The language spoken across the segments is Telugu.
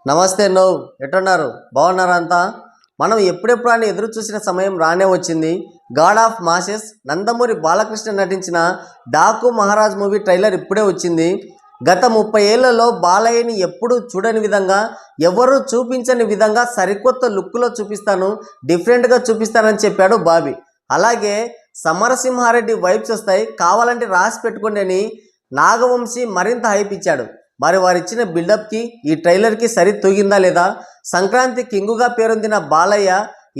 నమస్తే ఎట్టున్నారు బాగున్నారా అంతా మనం ఎప్పుడెప్పుడు అని ఎదురు చూసిన సమయం రానే వచ్చింది. God of masses Nandamuri Balakrishna నటించిన డాకు మహారాజ్ మూవీ ట్రైలర్ ఇప్పుడే వచ్చింది. గత 30 ఏళ్లలో బాలయ్యని ఎప్పుడు చూడని విధంగా ఎవరు చూపించని విధంగా సరికొత్త లుక్లో చూపిస్తాను, డిఫరెంట్గా చూపిస్తానని చెప్పాడు బాబీ. అలాగే సమరసింహారెడ్డి వైబ్స్ వస్తాయి, కావాలంటే రాసి పెట్టుకోండి అని నాగవంశీ మరింత హైప్ ఇచ్చాడు. మరి వారిచ్చిన బిల్డప్కి ఈ ట్రైలర్కి సరి తూగిందా లేదా? సంక్రాంతి కింగుగా పేరొందిన బాలయ్య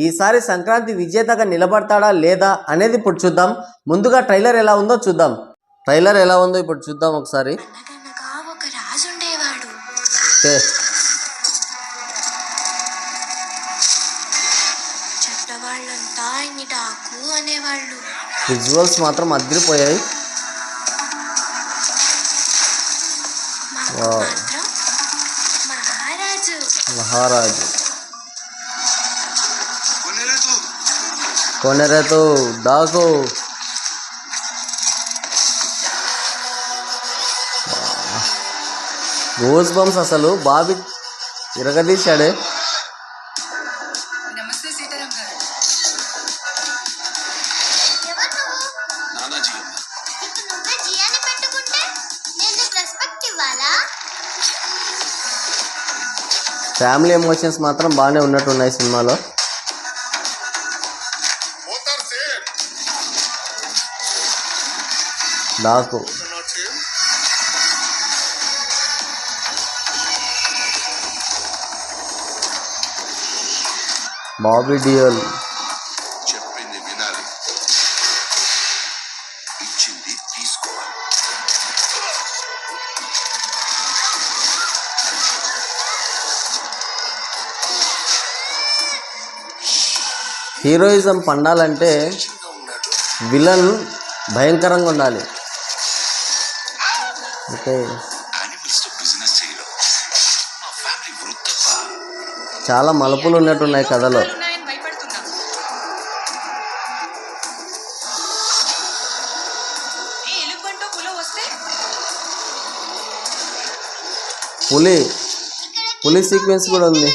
ఈసారి సంక్రాంతి విజేతగా నిలబడతాడా లేదా అనేది ఇప్పుడు చూద్దాం. ముందుగా ట్రైలర్ ఎలా ఉందో చూద్దాం. ట్రైలర్ ఎలా ఉందో ఇప్పుడు చూద్దాం ఒకసారి. విజువల్స్ మాత్రం అదిరిపోయాయి. మహారాజు కొనెరతు డాకు గోస్ బంప్స్ అసలు బాబీ ఇరగదీశాడే. ఫ్యామిలీ ఎమోషన్స్ మాత్రం బాగానే ఉన్నట్టున్నాయి సినిమాలో. డాకు బాబీ డియోల్ చెప్పింది వినాలి, ఇచ్చింది తీసుకోవాలి. హీరోయిజం పండాలంటే విలన్ భయంకరంగా ఉండాలి. ఓకే, చాలా మలుపులు ఉన్నట్టున్నాయి కథలో. పులి సీక్వెన్స్ కూడా ఉంది.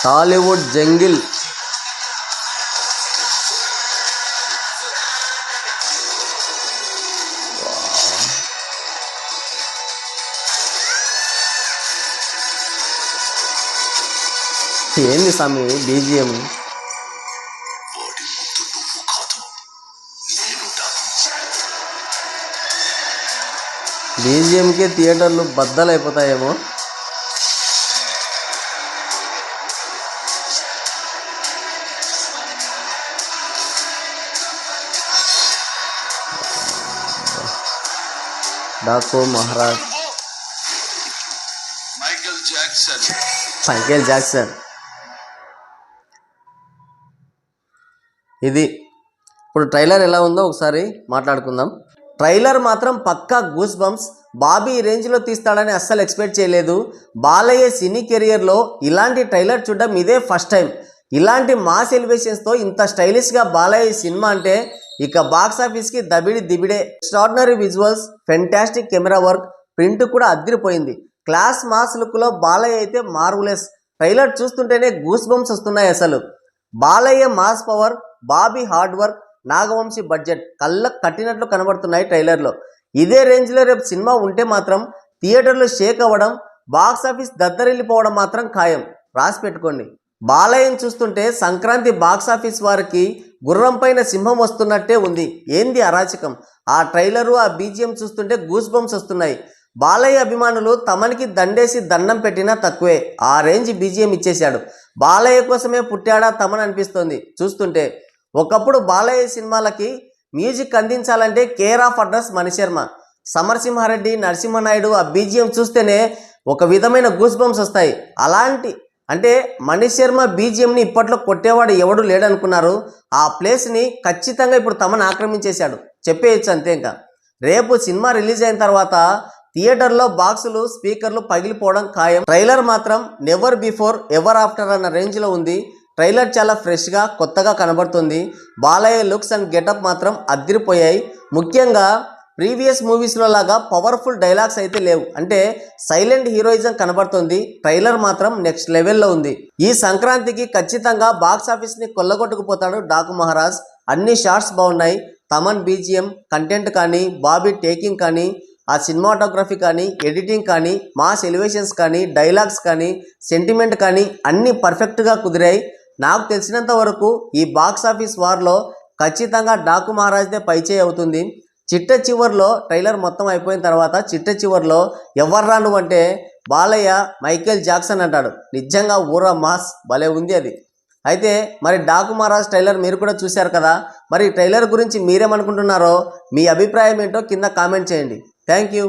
టాలీవుడ్ జంగిల్ ఏంది స్వామి బీజిఎం? బీజిఎంకే థియేటర్లు బద్దలైపోతాయేమో. Daaku Maharaaj Michael Jackson. ఇది ఇప్పుడు ట్రైలర్ ఎలా ఉందో ఒకసారి మాట్లాడుకుందాం. ట్రైలర్ మాత్రం పక్కా గూస్ బంప్స్. బాబీ ఈ రేంజ్లో తీస్తాడని అస్సలు ఎక్స్పెక్ట్ చేయలేదు. బాలయ్య సినీ కెరియర్లో ఇలాంటి ట్రైలర్ చూడడం ఇదే ఫస్ట్ టైం. ఇలాంటి మాస్ ఎలివేషన్స్తో ఇంత స్టైలిష్గా బాలయ్య సినిమా అంటే ఇక బాక్స్ ఆఫీస్కి దబిడి దిబిడే. Extraordinary visuals, fantastic camera work, print కూడా అదిరిపోయింది. క్లాస్ మాస్ లుక్లో బాలయ్య అయితే మార్వులెస్. ట్రైలర్ చూస్తుంటేనే గూస్ బంప్స్ వస్తున్నాయి అసలు. Balayya mass power, Bobby hard work, Nagavamsi budget కళ్ళకు కట్టినట్లు కనబడుతున్నాయి ట్రైలర్లో. ఇదే రేంజ్లో రేపు సినిమా ఉంటే మాత్రం థియేటర్లు షేక్ అవ్వడం, బాక్స్ ఆఫీస్ దద్దరిల్లిపోవడం మాత్రం ఖాయం. రాసి పెట్టుకోండి. బాలయ్యను చూస్తుంటే సంక్రాంతి బాక్స్ ఆఫీస్ వారికి గుర్రం పైన సింహం వస్తున్నట్టే ఉంది. ఏంది అరాచకం! ఆ ట్రైలరు, ఆ బీజిఎం చూస్తుంటే గూస్ బంప్స్ వస్తున్నాయి. బాలయ్య అభిమానులు తమనికి దండేసి దండం పెట్టినా తక్కువే. ఆ రేంజ్ బీజిఎం ఇచ్చేశాడు. బాలయ్య కోసమే పుట్టాడా తమని అనిపిస్తోంది చూస్తుంటే. ఒకప్పుడు బాలయ్య సినిమాలకి మ్యూజిక్ అందించాలంటే care of address Mani Sharma. Samarasimha Reddy, Narasimha Naidu ఆ బీజిఎం చూస్తేనే ఒక విధమైన గూస్ బంప్స్ వస్తాయి. అలాంటి అంటే మణిశర్మ బీజిఎంని ఇప్పట్లో కొట్టేవాడు ఎవడు లేడనుకున్నారు. ఆ ప్లేస్ని ఖచ్చితంగా ఇప్పుడు తమను ఆక్రమించేశాడు చెప్పేయచ్చు అంతే. ఇంకా రేపు సినిమా రిలీజ్ అయిన తర్వాత థియేటర్లో బాక్సులు, స్పీకర్లు పగిలిపోవడం ఖాయం. ట్రైలర్ మాత్రం నెవర్ బిఫోర్ ఎవర్ ఆఫ్టర్ అన్న రేంజ్లో ఉంది. ట్రైలర్ చాలా ఫ్రెష్గా కొత్తగా కనబడుతుంది. బాలయ్య లుక్స్ అండ్ గెటప్ మాత్రం అదిరిపోయాయి. ముఖ్యంగా ప్రీవియస్ మూవీస్లో లాగా పవర్ఫుల్ డైలాగ్స్ అయితే లేవు. అంటే సైలెంట్ హీరోయిజం కనబడుతుంది. ట్రైలర్ మాత్రం నెక్స్ట్ లెవెల్లో ఉంది. ఈ సంక్రాంతికి ఖచ్చితంగా బాక్స్ ఆఫీస్ని కొల్లగొట్టుకుపోతాడు డాకు మహారాజ్. అన్ని షార్ట్స్ బాగున్నాయి. తమన్ బీజిఎం, కంటెంట్ కానీ, బాబీ టేకింగ్ కానీ, ఆ సినిమాటోగ్రఫీ కానీ, ఎడిటింగ్ కానీ, మాస్ ఎలివేషన్స్ కానీ, డైలాగ్స్ కానీ, సెంటిమెంట్ కానీ అన్నీ పర్ఫెక్ట్గా కుదిరాయి. నాకు తెలిసినంత వరకు ఈ బాక్స్ ఆఫీస్ వార్లో ఖచ్చితంగా డాకు మహారాజ్దే పైచేయి అవుతుంది. చిట్ట చివర్లో ట్రైలర్ మొత్తం అయిపోయిన తర్వాత చిట్ట చివర్లో ఎవర్రా నువ్వు అంటే బాలయ్య మైకేల్ జాక్సన్ అంటాడు. నిజంగా ఊరా మాస్ భలే ఉంది అది. అయితే మరి డాకు మహారాజ్ ట్రైలర్ మీరు కూడా చూశారు కదా. మరి ట్రైలర్ గురించి మీరేమనుకుంటున్నారో, మీ అభిప్రాయం ఏంటో కింద కామెంట్ చేయండి. Thank you.